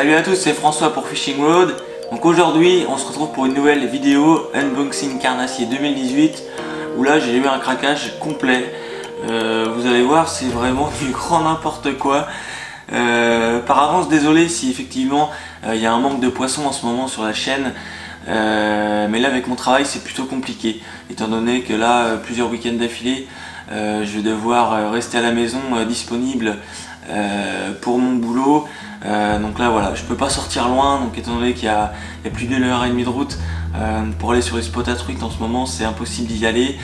Salut à tous, c'est François pour Fishing Road. Donc aujourd'hui, on se retrouve pour une nouvelle vidéo Unboxing Carnassier 2018 où là j'ai eu un craquage complet. Vous allez voir, c'est vraiment du grand n'importe quoi. Par avance, désolé si effectivement il y a un manque de poissons en ce moment sur la chaîne. Mais là avec mon travail c'est plutôt compliqué étant donné que là plusieurs week-ends d'affilée je vais devoir rester à la maison disponible pour mon boulot. Donc là voilà, je peux pas sortir loin, donc étant donné qu'il y a plus d'une heure et demie de route pour aller sur les spots à truites en ce moment, c'est impossible d'y aller.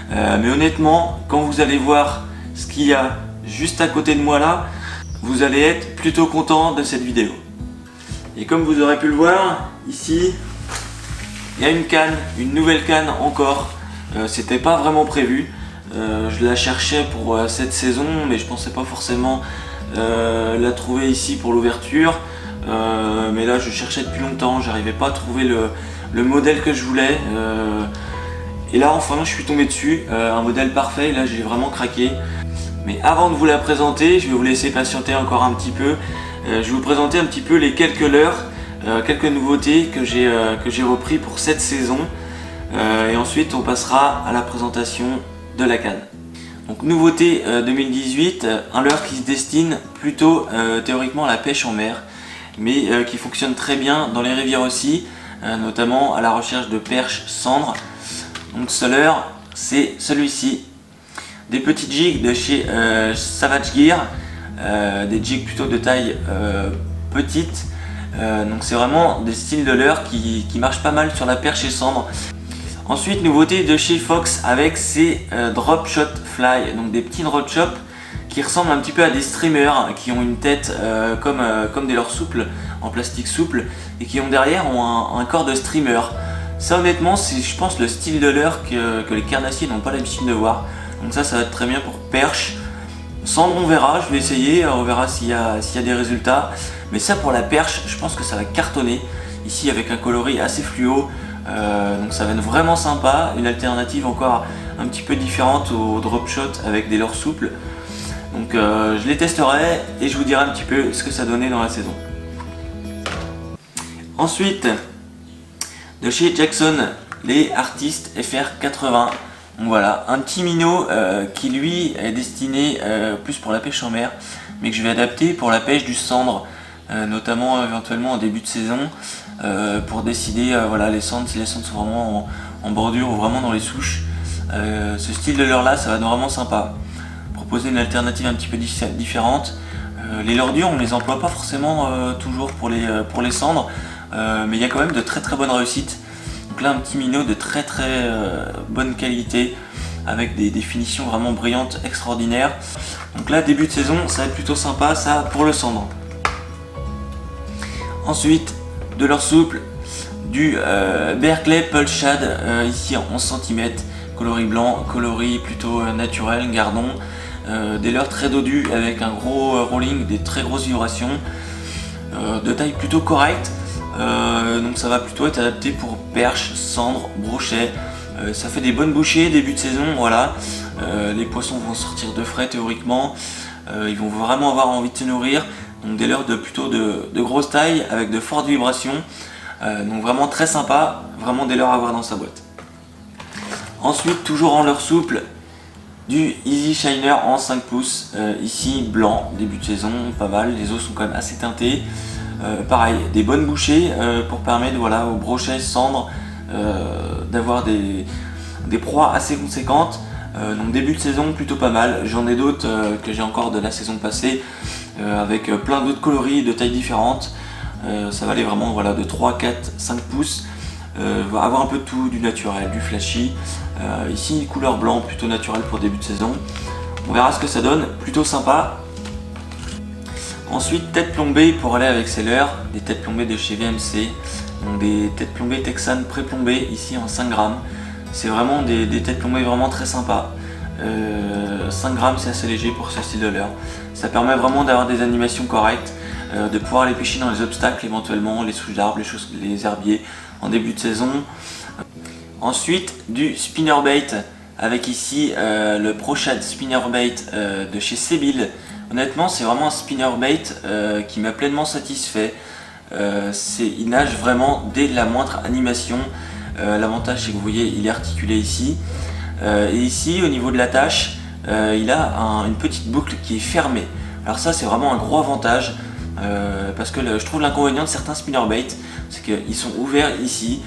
Mais honnêtement, quand vous allez voir ce qu'il y a juste à côté de moi là, vous allez être plutôt content de cette vidéo. Et comme vous aurez pu le voir, ici il y a une canne, une nouvelle canne encore. C'était pas vraiment prévu. Je la cherchais pour cette saison, mais je pensais pas forcément la trouver ici pour l'ouverture. Mais là je cherchais depuis longtemps, j'arrivais pas à trouver le modèle que je voulais. Et là enfin je suis tombé dessus, un modèle parfait, là j'ai vraiment craqué. Mais avant de vous la présenter, je vais vous laisser patienter encore un petit peu. Je vais vous présenter un petit peu les quelques leurres, quelques nouveautés que j'ai repris pour cette saison. Et ensuite on passera à la présentation de la canne. Donc nouveauté 2018, un leurre qui se destine plutôt théoriquement à la pêche en mer, mais qui fonctionne très bien dans les rivières aussi, notamment à la recherche de perches cendres. Donc ce leurre, c'est celui-ci, des petites jigs de chez Savage Gear, des jigs plutôt de taille petite. Donc c'est vraiment des styles de leurre qui marchent pas mal sur la perche et cendre. Ensuite, nouveauté de chez Fox avec ces drop shot fly, donc des petits drop shot qui ressemblent un petit peu à des streamers, qui ont une tête comme des leurres souples, en plastique souple, et qui ont derrière un corps de streamer. Ça honnêtement c'est je pense le style de leurre que les carnassiers n'ont pas l'habitude de voir. Donc ça va être très bien pour perche. Cendre on verra, je vais essayer, on verra s'il y a des résultats. Mais ça pour la perche, je pense que ça va cartonner. Ici avec un coloris assez fluo. Donc ça va être vraiment sympa, une alternative encore un petit peu différente au drop shot avec des leurres souples. Donc je les testerai et je vous dirai un petit peu ce que ça donnait dans la saison. Ensuite, de chez Jackson, les Artist FR80. Donc voilà, un petit minnow qui lui est destiné plus pour la pêche en mer, mais que je vais adapter pour la pêche du cendre, notamment éventuellement en début de saison. Pour décider voilà, les cendres, si les cendres sont vraiment en bordure ou vraiment dans les souches. Ce style de leurre là, ça va être vraiment sympa. Proposer une alternative un petit peu différente. Les leurres dures, on ne les emploie pas forcément toujours pour les cendres, mais il y a quand même de très très bonnes réussites. Donc là, un petit minnow de très bonne qualité avec des finitions vraiment brillantes, extraordinaires. Donc là, début de saison, ça va être plutôt sympa ça pour le cendre. Ensuite, de leurre souple, du Berkeley Pulse Shad, ici en 11 cm, coloris blanc, coloris plutôt naturel, gardon, des leurres très dodus avec un gros rolling, des très grosses vibrations, de taille plutôt correcte, donc ça va plutôt être adapté pour perche, cendre, brochet. Ça fait des bonnes bouchées début de saison, voilà. Les poissons vont sortir de frais théoriquement, ils vont vraiment avoir envie de se nourrir. Donc des leurres plutôt de grosse taille avec de fortes vibrations, donc vraiment très sympa, vraiment des leurres à avoir dans sa boîte. Ensuite, toujours en leurre souple, du Easy Shiner en 5 pouces, ici blanc, début de saison, pas mal, les os sont quand même assez teintés. Pareil, des bonnes bouchées pour permettre voilà, aux brochets, cendres, d'avoir des proies assez conséquentes. Donc début de saison plutôt pas mal, j'en ai d'autres que j'ai encore de la saison passée avec plein d'autres coloris de tailles différentes. Ça va aller vraiment voilà, de 3, 4, 5 pouces, va avoir un peu de tout, du naturel, du flashy. Ici une couleur blanc plutôt naturelle pour début de saison. On verra ce que ça donne, plutôt sympa. Ensuite tête plombée pour aller avec ces leurres, des têtes plombées de chez VMC, donc des têtes plombées Texan pré-plombées ici en 5 grammes. C'est vraiment des têtes plombées vraiment très sympas. 5 grammes c'est assez léger pour ce style de leurre. Ça permet vraiment d'avoir des animations correctes, de pouvoir aller pêcher dans les obstacles éventuellement, les souches d'arbres, les herbiers en début de saison. Ensuite du spinnerbait avec ici le ProShad spinnerbait de chez Sebile. Honnêtement c'est vraiment un spinnerbait qui m'a pleinement satisfait. il nage vraiment dès la moindre animation. L'avantage c'est que vous voyez il est articulé ici. Et ici au niveau de l'attache, il a une petite boucle qui est fermée. Alors ça c'est vraiment un gros avantage. Parce que je trouve l'inconvénient de certains spinnerbait, c'est qu'ils sont ouverts ici.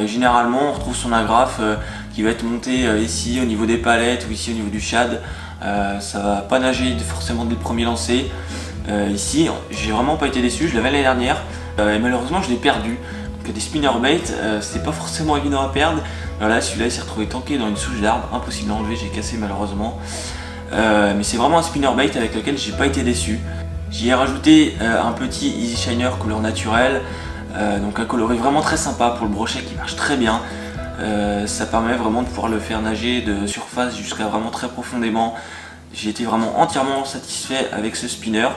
Généralement on retrouve son agrafe qui va être monté ici au niveau des palettes ou ici au niveau du shad. Ça va pas nager forcément dès le premier lancer. Ici j'ai vraiment pas été déçu, je l'avais l'année dernière et malheureusement je l'ai perdu. Donc des spinnerbait c'est pas forcément évident à perdre. Voilà, celui-là il s'est retrouvé tanké dans une souche d'arbre, impossible à enlever, j'ai cassé malheureusement. Mais c'est vraiment un spinnerbait avec lequel j'ai pas été déçu. J'y ai rajouté un petit Easy Shiner couleur naturelle, donc un coloris vraiment très sympa pour le brochet qui marche très bien. Ça permet vraiment de pouvoir le faire nager de surface jusqu'à vraiment très profondément. J'ai été vraiment entièrement satisfait avec ce spinner.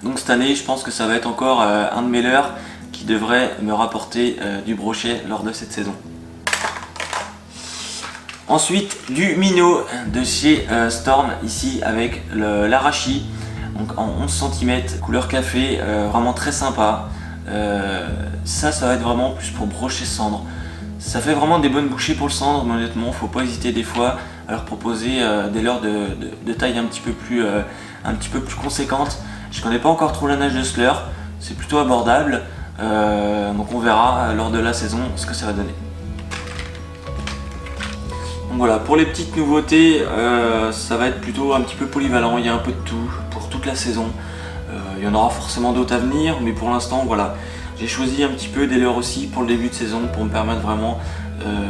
Donc cette année je pense que ça va être encore un de mes leurres qui devrait me rapporter du brochet lors de cette saison. Ensuite du minnow de chez Storm ici avec l'Arashi. Donc en 11 cm, couleur café, vraiment très sympa. Ça va être vraiment plus pour brocher cendre. Ça fait vraiment des bonnes bouchées pour le cendre, mais honnêtement, faut pas hésiter des fois à leur proposer des leurres de taille un petit peu plus conséquente. Je connais pas encore trop la nage de ce leurre, c'est plutôt abordable. Donc on verra lors de la saison ce que ça va donner. Donc voilà, pour les petites nouveautés, ça va être plutôt un petit peu polyvalent, il y a un peu de tout pour toute la saison. Il y en aura forcément d'autres à venir, mais pour l'instant voilà, j'ai choisi un petit peu des leurres aussi pour le début de saison pour me permettre vraiment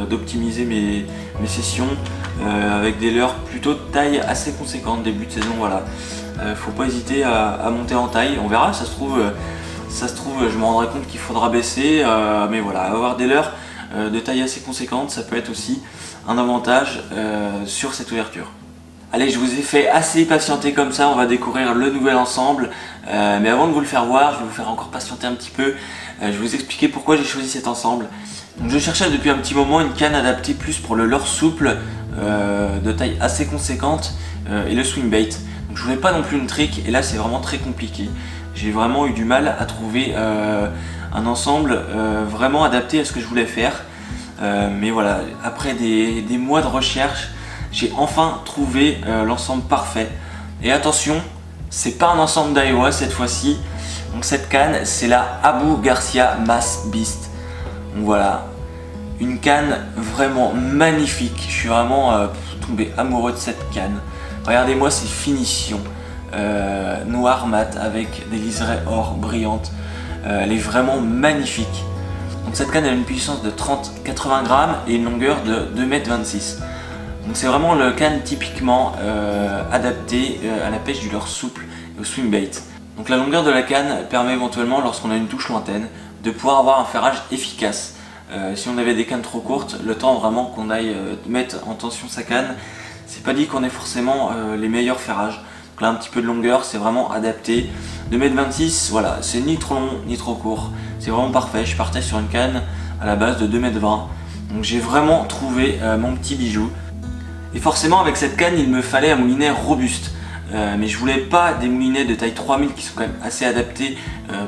d'optimiser mes sessions avec des leurres plutôt de taille assez conséquente début de saison. Voilà, faut pas hésiter à monter en taille, on verra, ça se trouve je me rendrai compte qu'il faudra baisser, mais voilà, avoir des leurres de taille assez conséquente, ça peut être aussi un avantage sur cette ouverture. Allez, je vous ai fait assez patienter comme ça, on va découvrir le nouvel ensemble. Mais avant de vous le faire voir, je vais vous faire encore patienter un petit peu. Je vais vous expliquer pourquoi j'ai choisi cet ensemble. Donc, je cherchais depuis un petit moment une canne adaptée plus pour le leurre souple, de taille assez conséquente, et le swing bait. Donc, je voulais pas non plus une trick, et là c'est vraiment très compliqué. J'ai vraiment eu du mal à trouver un ensemble vraiment adapté à ce que je voulais faire. Mais voilà, après des mois de recherche, j'ai enfin trouvé l'ensemble parfait. Et attention, c'est pas un ensemble d'Iowa cette fois-ci. Donc cette canne, c'est la Abu Garcia Mass Beast. Donc voilà, une canne vraiment magnifique. Je suis vraiment tombé amoureux de cette canne. Regardez-moi ces finitions. Noir mat avec des liserés or brillantes. Elle est vraiment magnifique. Donc cette canne a une puissance de 80 grammes et une longueur de 2,26 m. Donc c'est vraiment le canne typiquement adapté à la pêche du leurre souple et au swing bait. Donc la longueur de la canne permet éventuellement, lorsqu'on a une touche lointaine, de pouvoir avoir un ferrage efficace. Si on avait des cannes trop courtes, le temps vraiment qu'on aille mettre en tension sa canne, c'est pas dit qu'on ait forcément les meilleurs ferrages. Donc là un petit peu de longueur, c'est vraiment adapté. 2,26 m, voilà, c'est ni trop long ni trop court. C'est vraiment parfait, je partais sur une canne à la base de 2,20 m. Donc j'ai vraiment trouvé mon petit bijou. Et forcément avec cette canne il me fallait un moulinet robuste. Mais je voulais pas des moulinets de taille 3000 qui sont quand même assez adaptés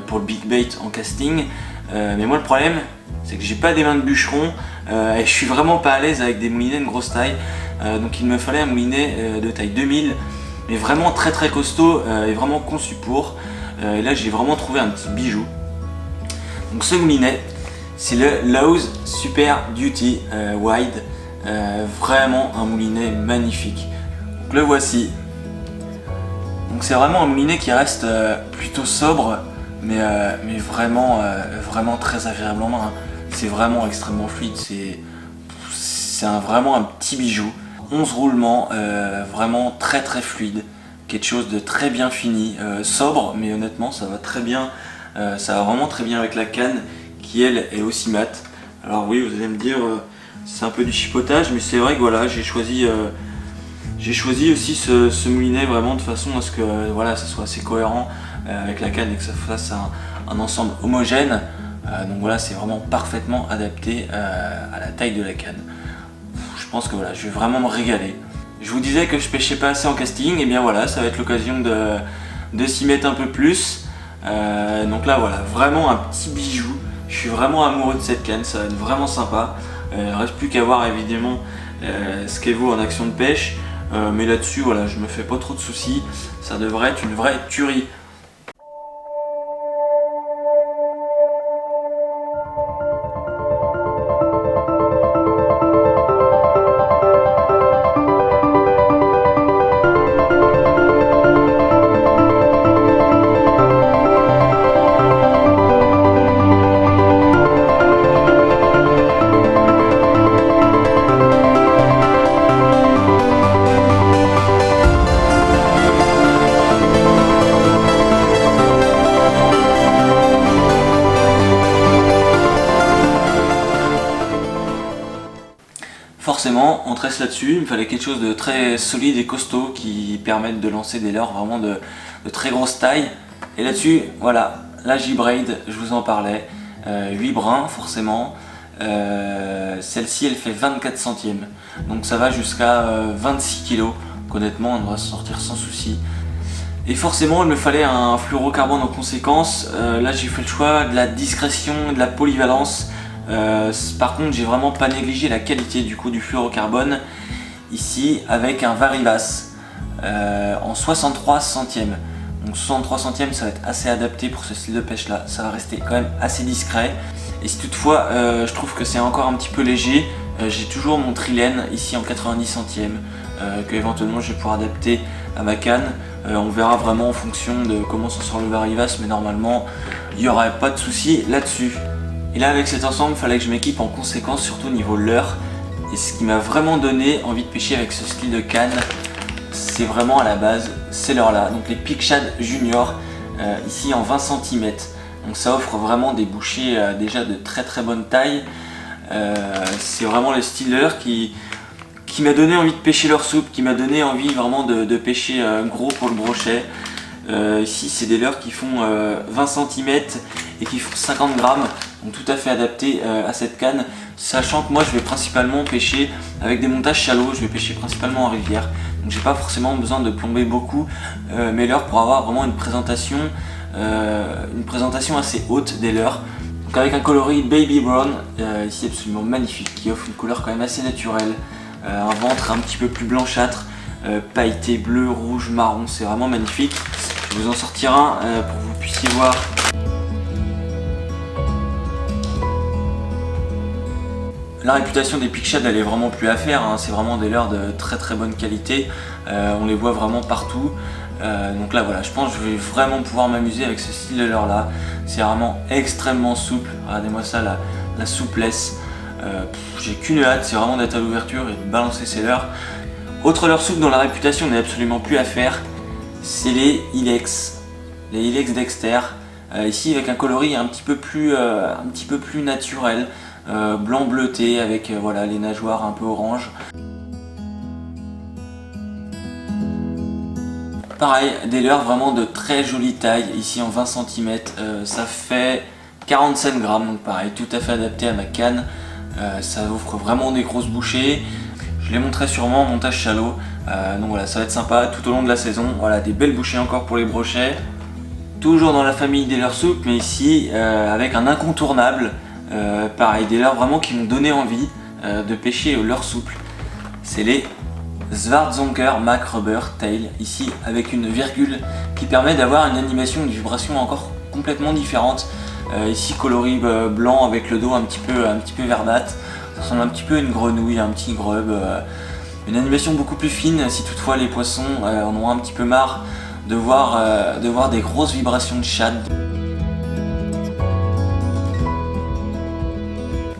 pour le big bait en casting. Mais moi le problème c'est que j'ai pas des mains de bûcheron et je suis vraiment pas à l'aise avec des moulinets de grosse taille. Donc il me fallait un moulinet de taille 2000, mais vraiment très très costaud et vraiment conçu pour. Et là j'ai vraiment trouvé un petit bijou. Donc ce moulinet c'est le Lowe's Super Duty Wide. Vraiment un moulinet magnifique. Donc le voici. Donc c'est vraiment un moulinet qui reste plutôt sobre, mais vraiment très agréable en main. Hein. C'est vraiment extrêmement fluide, c'est vraiment un petit bijou. 11 roulements, vraiment très très fluide, quelque chose de très bien fini, sobre, mais honnêtement ça va très bien, ça va vraiment très bien avec la canne qui elle est aussi mate. Alors oui, vous allez me dire c'est un peu du chipotage, mais c'est vrai que voilà, j'ai choisi aussi ce moulinet vraiment de façon à ce que voilà, ça soit assez cohérent avec la canne et que ça fasse un ensemble homogène. Donc voilà, c'est vraiment parfaitement adapté à la taille de la canne. Je pense que voilà, je vais vraiment me régaler. Je vous disais que je pêchais pas assez en casting, et bien voilà, ça va être l'occasion de s'y mettre un peu plus. Donc là voilà, vraiment un petit bijou. Je suis vraiment amoureux de cette canne, ça va être vraiment sympa. Il reste plus qu'à voir évidemment ce qu'elle vaut en action de pêche. Mais là-dessus voilà, je me fais pas trop de soucis. Ça devrait être une vraie tuerie. Forcément, on tresse là-dessus, il me fallait quelque chose de très solide et costaud qui permette de lancer des leurres vraiment de très grosse taille. Et là-dessus, voilà, la J-Braid, je vous en parlais, 8 brins forcément. Celle-ci, elle fait 24 centièmes, donc ça va jusqu'à 26 kg. Donc honnêtement, on devrait se sortir sans souci. Et forcément, il me fallait un fluorocarbone en conséquence. Là, j'ai fait le choix de la discrétion et de la polyvalence. Par contre, j'ai vraiment pas négligé la qualité du fluorocarbone ici avec un Varivas en 63 centièmes. Donc 63 centièmes, ça va être assez adapté pour ce style de pêche là. Ça va rester quand même assez discret. Et si toutefois je trouve que c'est encore un petit peu léger, j'ai toujours mon trilène ici en 90 centièmes que éventuellement je vais pouvoir adapter à ma canne. On verra vraiment en fonction de comment s'en sort le Varivas, mais normalement il n'y aurait pas de souci là-dessus. Et là avec cet ensemble, il fallait que je m'équipe en conséquence, surtout au niveau leurre. Et ce qui m'a vraiment donné envie de pêcher avec ce style de canne, c'est vraiment à la base ces leurres là. Donc les Peak Shad Junior, ici en 20 cm. Donc ça offre vraiment des bouchées déjà de très très bonne taille. C'est vraiment le style leurre qui m'a donné envie de pêcher leur soupe, qui m'a donné envie vraiment de pêcher gros pour le brochet. Ici c'est des leurres qui font 20 cm et qui font 50 grammes, donc tout à fait adapté à cette canne, sachant que moi je vais principalement pêcher avec des montages shallow, je vais pêcher principalement en rivière, donc j'ai pas forcément besoin de plomber beaucoup mes leurres pour avoir vraiment une présentation assez haute des leurres. Donc avec un coloris Baby Brown, ici absolument magnifique, qui offre une couleur quand même assez naturelle, un ventre un petit peu plus blanchâtre, pailleté bleu, rouge, marron, c'est vraiment magnifique. Je vais vous en sortir un pour que vous puissiez voir. La réputation des Peak Shad, elle est vraiment plus à faire, hein. C'est vraiment des leurres de très très bonne qualité, on les voit vraiment partout. Donc là voilà, je pense que je vais vraiment pouvoir m'amuser avec ce style de leurre là. C'est vraiment extrêmement souple, regardez-moi ça, la souplesse. J'ai qu'une hâte, c'est vraiment d'être à l'ouverture et de balancer ces leurres. Autre leurre souple dont la réputation n'est absolument plus à faire, c'est les Ilex. Les Ilex Dexter, ici avec un coloris un petit peu plus naturel, blanc bleuté avec voilà, les nageoires un peu orange. Pareil, des leurres vraiment de très jolie taille, ici en 20 cm, ça fait 47 grammes, donc pareil, tout à fait adapté à ma canne. Ça offre vraiment des grosses bouchées. Je les montrerai sûrement en montage shallow, donc voilà, ça va être sympa tout au long de la saison. Voilà, des belles bouchées encore pour les brochets. Toujours dans la famille des leurres souples, mais ici avec un incontournable. Pareil, des leurres vraiment qui m'ont donné envie de pêcher aux leurres souples. C'est les Schwarzonker Mac Rubber Tail, ici avec une virgule qui permet d'avoir une animation, une vibration encore complètement différente. Ici coloris blanc avec le dos un petit peu verdâtre. Ça ressemble un petit peu à une grenouille, un petit grub. Une animation beaucoup plus fine si toutefois les poissons en ont un petit peu marre de voir des grosses vibrations de shad.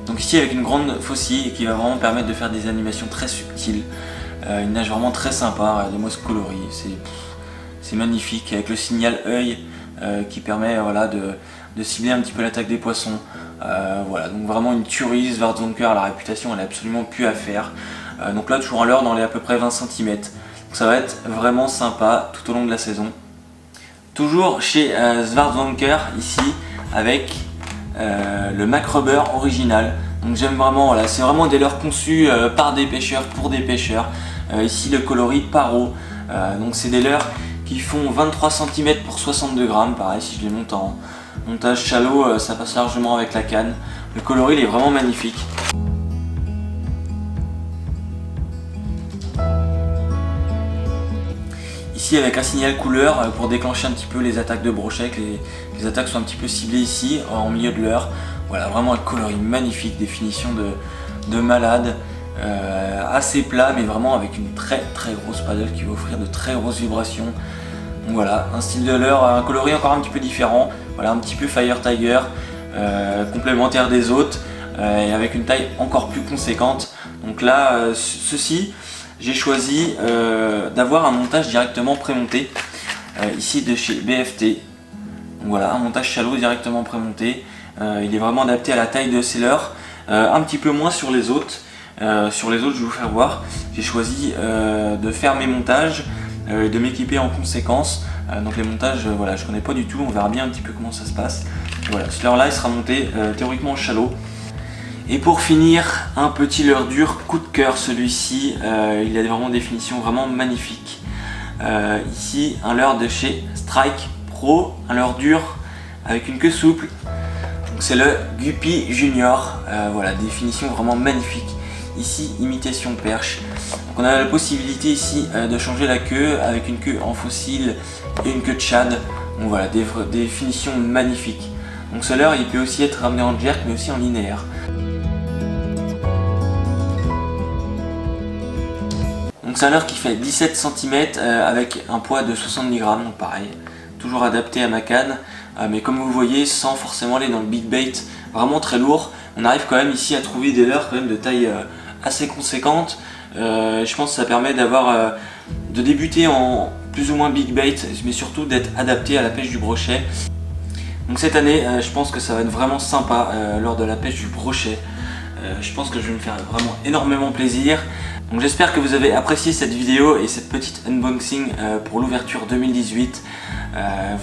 Donc ici avec une grande faucille qui va vraiment permettre de faire des animations très subtiles. Une nage vraiment très sympa, regardez-moi ce coloris, c'est magnifique avec le signal œil qui permet voilà, de cibler un petit peu l'attaque des poissons. Voilà, donc vraiment une tuerie. Schwarzonker, la réputation elle est absolument plus à faire. Donc là toujours en leurre dans les à peu près 20 cm. Donc ça va être vraiment sympa tout au long de la saison. Toujours chez Schwarzonker ici avec le Mac Rubber original. Donc j'aime vraiment, voilà, c'est vraiment des leurres conçues par des pêcheurs pour des pêcheurs. Ici le coloris Paro. Donc c'est des leurres qui font 23 cm pour 62 grammes. Pareil, si je les monte en montage shallow, ça passe largement avec la canne. Le coloris il est vraiment magnifique. Ici avec un signal couleur pour déclencher un petit peu les attaques de brochet, que les attaques soient un petit peu ciblées ici en milieu de l'heure. Voilà, vraiment un coloris magnifique, définition de malade, assez plat mais vraiment avec une très grosse paddle qui va offrir de très grosses vibrations. Donc voilà, un style de leurre, un coloris encore un petit peu différent, voilà, un petit peu Fire Tiger, complémentaire des autres et avec une taille encore plus conséquente. Donc là, ceci, j'ai choisi d'avoir un montage directement prémonté, ici de chez BFT. Donc voilà, un montage shallow directement prémonté. Il est vraiment adapté à la taille de ces leurres, un petit peu moins sur les autres. Sur les autres, je vais vous faire voir. J'ai choisi de faire mes montages et de m'équiper en conséquence. Donc les montages, voilà, je connais pas du tout. On verra bien un petit peu comment ça se passe. Voilà, ce leurre là, il sera monté théoriquement en shallow. Et pour finir, un petit leurre dur, coup de cœur celui-ci, il a vraiment une définition vraiment magnifique. Ici, un leurre de chez Strike Pro, un leurre dur avec une queue souple. C'est le Guppy Junior, voilà, définition vraiment magnifique. Ici, imitation perche. Donc on a la possibilité ici de changer la queue avec une queue en fossile et une queue de shad. Donc voilà, des définitions magnifiques. Donc ce leurre, il peut aussi être ramené en jerk mais aussi en linéaire. Donc c'est un leurre qui fait 17 cm avec un poids de 70 grammes, donc pareil, toujours adapté à ma canne, mais comme vous voyez, sans forcément aller dans le big bait, vraiment très lourd. On arrive quand même ici à trouver des leurres quand même de taille assez conséquente. Je pense que ça permet de débuter en plus ou moins big bait, mais surtout d'être adapté à la pêche du brochet. Donc cette année, je pense que ça va être vraiment sympa lors de la pêche du brochet. Je pense que je vais me faire vraiment énormément plaisir. Donc j'espère que vous avez apprécié cette vidéo et cette petite unboxing pour l'ouverture 2018.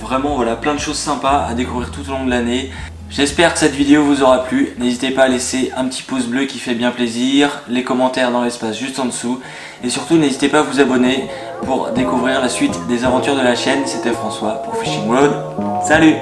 Vraiment voilà, plein de choses sympas à découvrir tout au long de l'année. J'espère que cette vidéo vous aura plu. N'hésitez pas à laisser un petit pouce bleu qui fait bien plaisir, les commentaires dans l'espace juste en dessous. Et surtout n'hésitez pas à vous abonner pour découvrir la suite des aventures de la chaîne. C'était François pour Fishing World. Salut!